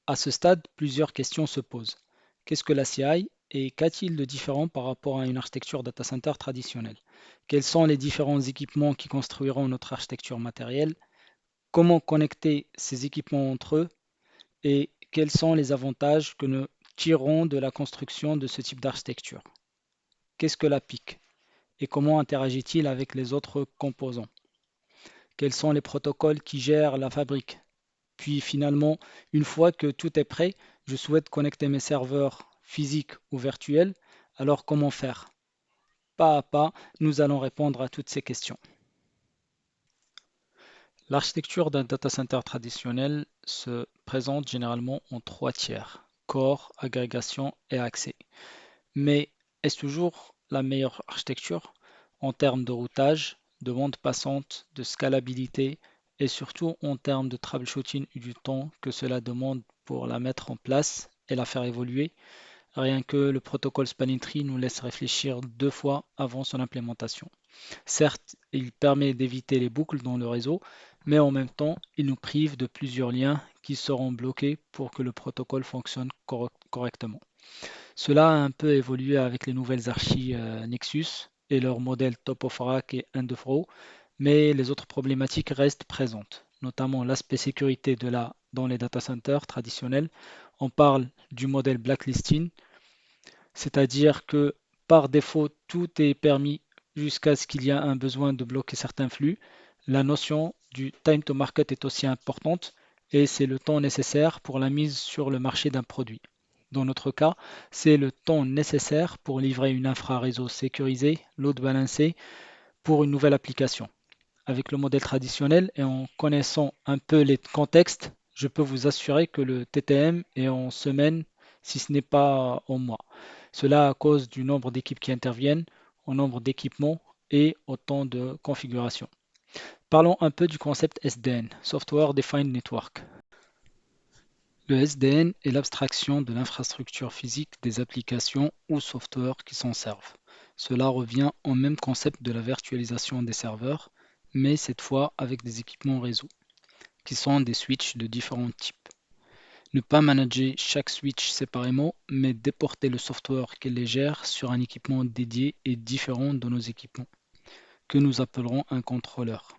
À ce stade, plusieurs questions se posent. Qu'est-ce que la CI et qu'a-t-il de différent par rapport à une architecture data center traditionnelle? Quels sont les différents équipements qui construiront notre architecture matérielle? Comment connecter ces équipements entre eux? Et quels sont les avantages que nous tirons de la construction de ce type d'architecture? Qu'est-ce que la PIC et comment interagit-il avec les autres composants? Quels sont les protocoles qui gèrent la fabrique? Puis finalement, une fois que tout est prêt, je souhaite connecter mes serveurs physiques ou virtuels. Alors comment faire? Pas à pas, nous allons répondre à toutes ces questions. L'architecture d'un data center traditionnel se présente généralement en trois tiers, corps, agrégation et accès. Mais est-ce toujours la meilleure architecture en termes de routage, de bande passante, de scalabilité et surtout en termes de troubleshooting et du temps que cela demande pour la mettre en place et la faire évoluer? Rien que le protocole Spanning Tree nous laisse réfléchir deux fois avant son implémentation. Certes, il permet d'éviter les boucles dans le réseau, mais en même temps, il nous prive de plusieurs liens qui seront bloqués pour que le protocole fonctionne correctement. Cela a un peu évolué avec les nouvelles archis Nexus et leurs modèles Top of Rack et End of Row, mais les autres problématiques restent présentes, notamment l'aspect sécurité dans les data centers traditionnels. On parle du modèle blacklisting, c'est-à-dire que par défaut, tout est permis jusqu'à ce qu'il y ait un besoin de bloquer certains flux. La notion du time to market est aussi importante et c'est le temps nécessaire pour la mise sur le marché d'un produit. Dans notre cas, c'est le temps nécessaire pour livrer une infra-réseau sécurisée, load balancée pour une nouvelle application. Avec le modèle traditionnel et en connaissant un peu les contextes, je peux vous assurer que le TTM est en semaine, si ce n'est pas en mois. Cela à cause du nombre d'équipes qui interviennent, au nombre d'équipements et au temps de configuration. Parlons un peu du concept SDN, Software Defined Network. Le SDN est l'abstraction de l'infrastructure physique des applications ou software qui s'en servent. Cela revient au même concept de la virtualisation des serveurs, mais cette fois avec des équipements réseau, qui sont des switches de différents types. Ne pas manager chaque switch séparément, mais déporter le software qui les gère sur un équipement dédié et différent de nos équipements, que nous appellerons un contrôleur.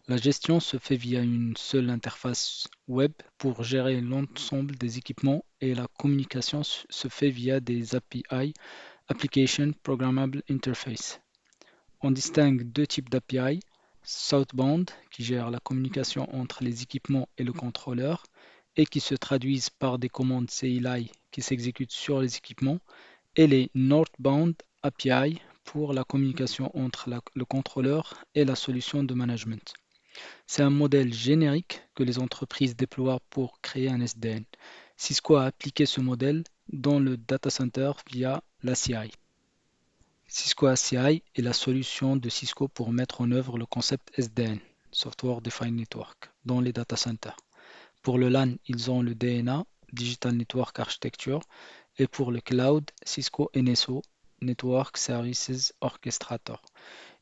La gestion se fait via une seule interface web pour gérer l'ensemble des équipements et la communication se fait via des API, Application Programmable Interface. On distingue deux types d'API, Southbound qui gère la communication entre les équipements et le contrôleur et qui se traduisent par des commandes CLI qui s'exécutent sur les équipements, et les Northbound API pour la communication entre le contrôleur et la solution de management. C'est un modèle générique que les entreprises déploient pour créer un SDN. Cisco a appliqué ce modèle dans le data center via la CI. Cisco ACI est la solution de Cisco pour mettre en œuvre le concept SDN, Software Defined Network, dans les data centers. Pour le LAN, ils ont le DNA, Digital Network Architecture, et pour le cloud, Cisco NSO, Network Services Orchestrator.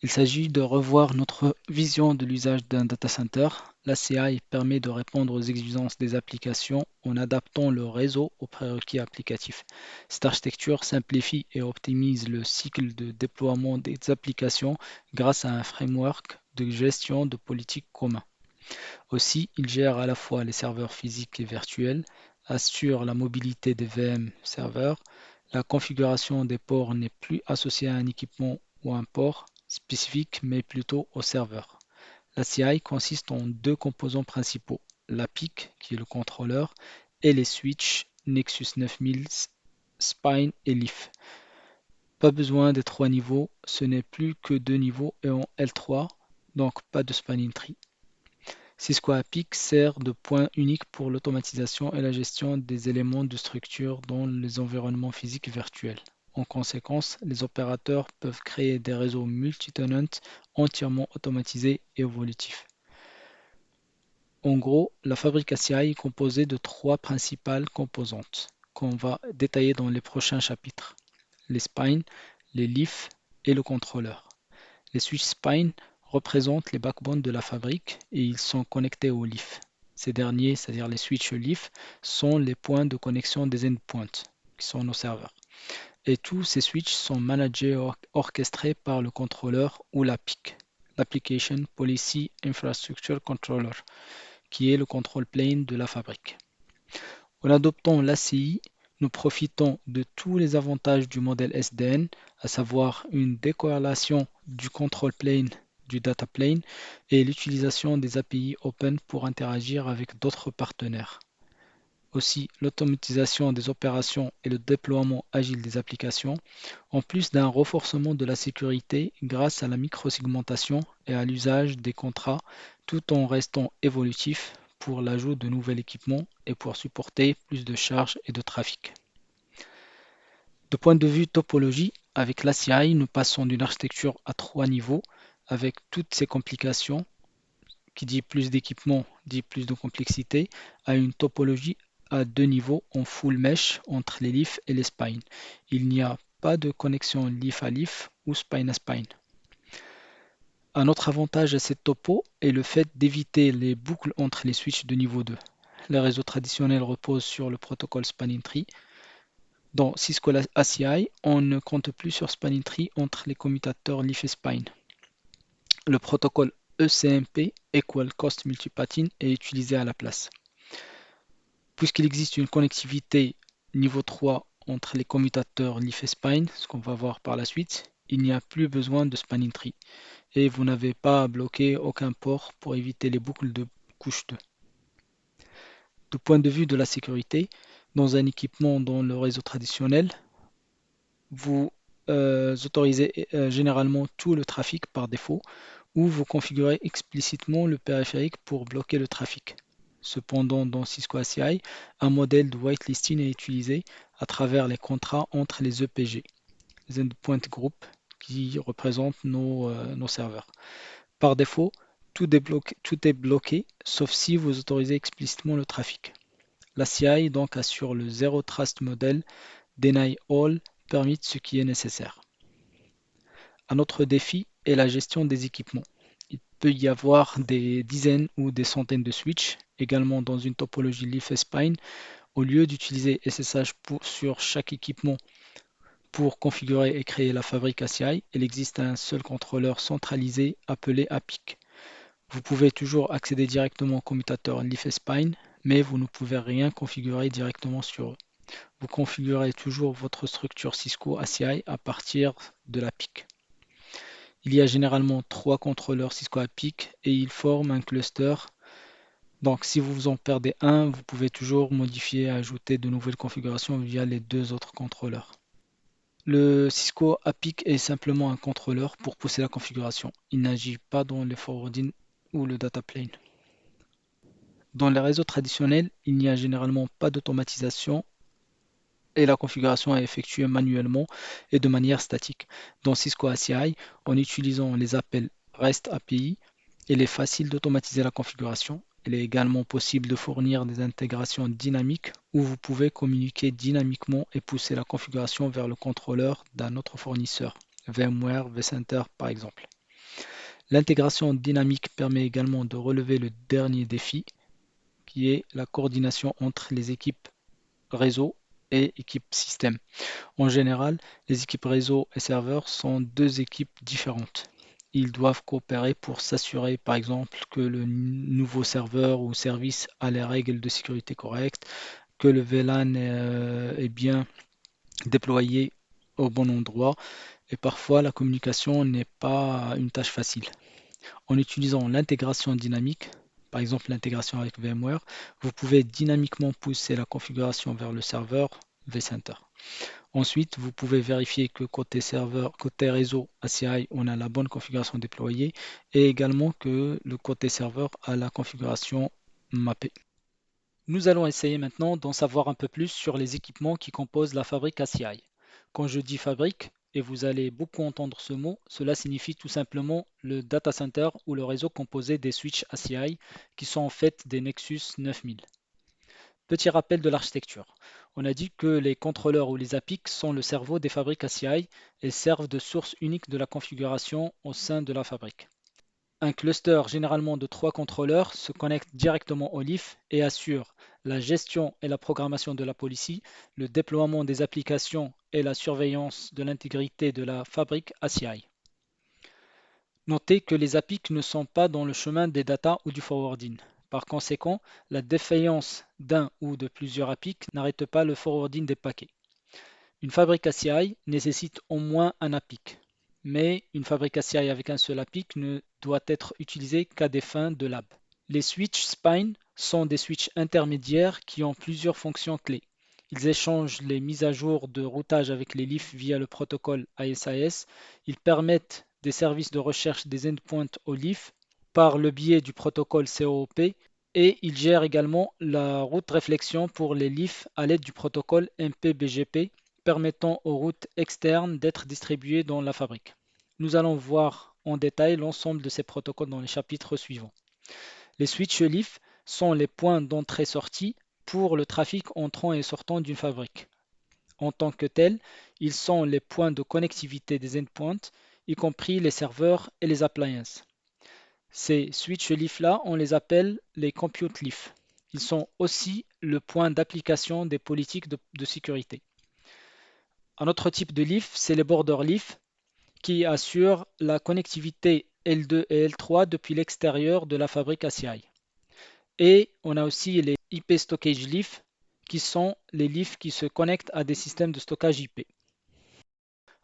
Il s'agit de revoir notre vision de l'usage d'un data center. La CI permet de répondre aux exigences des applications en adaptant le réseau aux prérequis applicatifs. Cette architecture simplifie et optimise le cycle de déploiement des applications grâce à un framework de gestion de politique commun. Aussi, il gère à la fois les serveurs physiques et virtuels, assure la mobilité des VM serveurs, la configuration des ports n'est plus associée à un équipement ou un port spécifique, mais plutôt au serveur. La CI consiste en deux composants principaux, la PIC, qui est le contrôleur, et les switches Nexus 9000, Spine et Leaf. Pas besoin des trois niveaux, ce n'est plus que deux niveaux et en L3, donc pas de spanning tree. Cisco APIC sert de point unique pour l'automatisation et la gestion des éléments de structure dans les environnements physiques virtuels. En conséquence, les opérateurs peuvent créer des réseaux multi-tenants entièrement automatisés et évolutifs. En gros, la fabrique ACI est composée de trois principales composantes qu'on va détailler dans les prochains chapitres. Les spines, les leafs et le contrôleur. Les switch spines représentent les backbones de la fabrique et ils sont connectés aux leafs. Ces derniers, c'est-à-dire les switches leaf, sont les points de connexion des endpoints, qui sont nos serveurs. Et tous ces switches sont managés et orchestrés par le contrôleur ou l'APIC, l'Application Policy Infrastructure Controller, qui est le control plane de la fabrique. En adoptant l'ACI, nous profitons de tous les avantages du modèle SDN, à savoir une décorrélation du control plane du data plane et l'utilisation des API open pour interagir avec d'autres partenaires. Aussi, l'automatisation des opérations et le déploiement agile des applications, en plus d'un renforcement de la sécurité grâce à la microsegmentation et à l'usage des contrats, tout en restant évolutif pour l'ajout de nouveaux équipements et pour supporter plus de charges et de trafic. De point de vue topologie, avec l'ACI, nous passons d'une architecture à 3 niveaux avec toutes ces complications, qui dit plus d'équipements, dit plus de complexité, à une topologie à 2 niveaux en full mesh entre les leafs et les spines. Il n'y a pas de connexion leaf à leaf ou spine à spine. Un autre avantage à cette topo est le fait d'éviter les boucles entre les switches de niveau 2. Les réseaux traditionnels reposent sur le protocole Spanning Tree. Dans Cisco ACI, on ne compte plus sur Spanning Tree entre les commutateurs leaf et spine. Le protocole ECMP, Equal Cost Multipathing, est utilisé à la place. Puisqu'il existe une connectivité niveau 3 entre les commutateurs leaf et spine, ce qu'on va voir par la suite, il n'y a plus besoin de spanning tree et vous n'avez pas à bloquer aucun port pour éviter les boucles de couche 2. Du point de vue de la sécurité, dans un équipement dans le réseau traditionnel, vous autorisez généralement tout le trafic par défaut ou vous configurez explicitement le périphérique pour bloquer le trafic. Cependant, dans Cisco ACI, un modèle de whitelisting est utilisé à travers les contrats entre les EPG, les Endpoint Group, qui représentent nos serveurs. Par défaut, tout est bloqué, sauf si vous autorisez explicitement le trafic. L'ACI donc assure le Zero Trust Model, Deny All, permit ce qui est nécessaire. Un autre défi est la gestion des équipements. Il peut y avoir des dizaines ou des centaines de switches, également dans une topologie leaf et spine. Au lieu d'utiliser SSH sur chaque équipement pour configurer et créer la fabrique ACI, il existe un seul contrôleur centralisé appelé APIC. Vous pouvez toujours accéder directement au commutateur leaf et spine, mais vous ne pouvez rien configurer directement sur eux. Vous configurez toujours votre structure Cisco ACI à partir de l'APIC. Il y a généralement 3 contrôleurs Cisco APIC et ils forment un cluster. Donc si vous en perdez un, vous pouvez toujours modifier et ajouter de nouvelles configurations via les 2 autres contrôleurs. Le Cisco APIC est simplement un contrôleur pour pousser la configuration. Il n'agit pas dans le forwarding ou le data plane. Dans les réseaux traditionnels, il n'y a généralement pas d'automatisation et la configuration est effectuée manuellement et de manière statique. Dans Cisco ACI, en utilisant les appels REST API, il est facile d'automatiser la configuration. Il est également possible de fournir des intégrations dynamiques où vous pouvez communiquer dynamiquement et pousser la configuration vers le contrôleur d'un autre fournisseur, VMware, vCenter par exemple. L'intégration dynamique permet également de relever le dernier défi, qui est la coordination entre les équipes réseau et équipe système. En général, les équipes réseau et serveur sont 2 équipes différentes. Ils doivent coopérer pour s'assurer, par exemple, que le nouveau serveur ou service a les règles de sécurité correctes, que le VLAN est bien déployé au bon endroit, et parfois la communication n'est pas une tâche facile. En utilisant l'intégration dynamique, par exemple l'intégration avec VMware, vous pouvez dynamiquement pousser la configuration vers le serveur vCenter. Ensuite, vous pouvez vérifier que côté serveur, côté réseau ACI, on a la bonne configuration déployée et également que le côté serveur a la configuration mappée. Nous allons essayer maintenant d'en savoir un peu plus sur les équipements qui composent la fabrique ACI. Quand je dis fabrique, et vous allez beaucoup entendre ce mot, cela signifie tout simplement le data center ou le réseau composé des switches ACI qui sont en fait des Nexus 9000. Petit rappel de l'architecture. On a dit que les contrôleurs ou les APIC sont le cerveau des fabriques ACI et servent de source unique de la configuration au sein de la fabrique. Un cluster généralement de 3 contrôleurs se connecte directement au leaf et assure la gestion et la programmation de la policy, le déploiement des applications et la surveillance de l'intégrité de la fabrique ACI. Notez que les APIC ne sont pas dans le chemin des data ou du forwarding. Par conséquent, la défaillance d'un ou de plusieurs APIC n'arrête pas le forwarding des paquets. Une fabrique ACI nécessite au moins un APIC, mais une fabrique ACI avec un seul APIC ne doit être utilisée qu'à des fins de lab. Les switches spine sont des switches intermédiaires qui ont plusieurs fonctions clés. Ils échangent les mises à jour de routage avec les leafs via le protocole ASIS. Ils permettent des services de recherche des endpoints au leaf par le biais du protocole COOP et ils gèrent également la route réflexion pour les leafs à l'aide du protocole MPBGP permettant aux routes externes d'être distribuées dans la fabrique. Nous allons voir en détail l'ensemble de ces protocoles dans les chapitres suivants. Les switches leaf sont les points d'entrée-sortie pour le trafic entrant et sortant d'une fabrique. En tant que tels, ils sont les points de connectivité des endpoints, y compris les serveurs et les appliances. Ces switch leaf-là, on les appelle les compute leaf. Ils sont aussi le point d'application des politiques de sécurité. Un autre type de leaf, c'est les border leaf qui assurent la connectivité L2 et L3 depuis l'extérieur de la fabrique ACI. Et on a aussi les IP Stockage Leaf qui sont les leafs qui se connectent à des systèmes de stockage IP.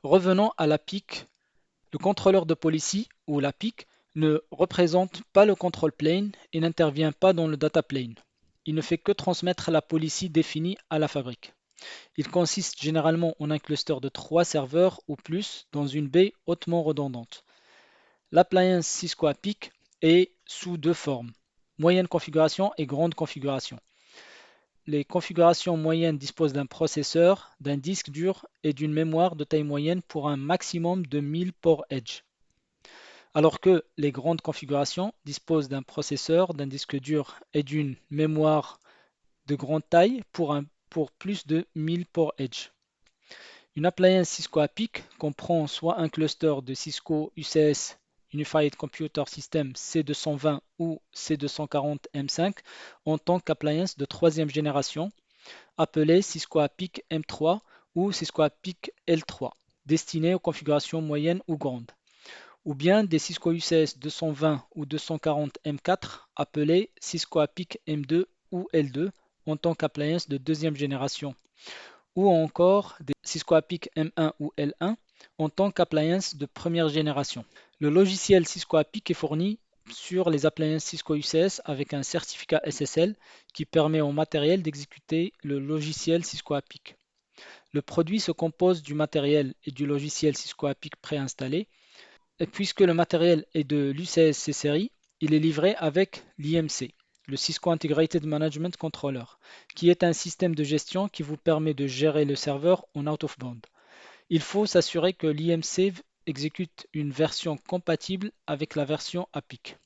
Revenons à la PIC. Le contrôleur de policy ou la PIC ne représente pas le control plane et n'intervient pas dans le data plane. Il ne fait que transmettre la policy définie à la fabrique. Il consiste généralement en un cluster de 3 serveurs ou plus dans une baie hautement redondante. L'appliance Cisco APIC est sous deux formes, moyenne configuration et grande configuration. Les configurations moyennes disposent d'un processeur, d'un disque dur et d'une mémoire de taille moyenne pour un maximum de 1000 ports Edge. Alors que les grandes configurations disposent d'un processeur, d'un disque dur et d'une mémoire de grande taille pour plus de 1000 ports Edge. Une appliance Cisco APIC comprend soit un cluster de Cisco UCS Unified Computer System C220 ou C240M5 en tant qu'appliance de troisième génération, appelée Cisco APIC M3 ou Cisco APIC L3, destinée aux configurations moyennes ou grandes, ou bien des Cisco UCS 220 ou 240M4 appelés Cisco APIC M2 ou L2 en tant qu'appliance de deuxième génération, ou encore des Cisco APIC M1 ou L1 en tant qu'appliance de première génération. Le logiciel Cisco APIC est fourni sur les appliances Cisco UCS avec un certificat SSL qui permet au matériel d'exécuter le logiciel Cisco APIC. Le produit se compose du matériel et du logiciel Cisco APIC préinstallé. Et puisque le matériel est de l'UCS C-Series, il est livré avec l'IMC, le Cisco Integrated Management Controller, qui est un système de gestion qui vous permet de gérer le serveur en out-of-band. Il faut s'assurer que l'IMC exécute une version compatible avec la version APIC.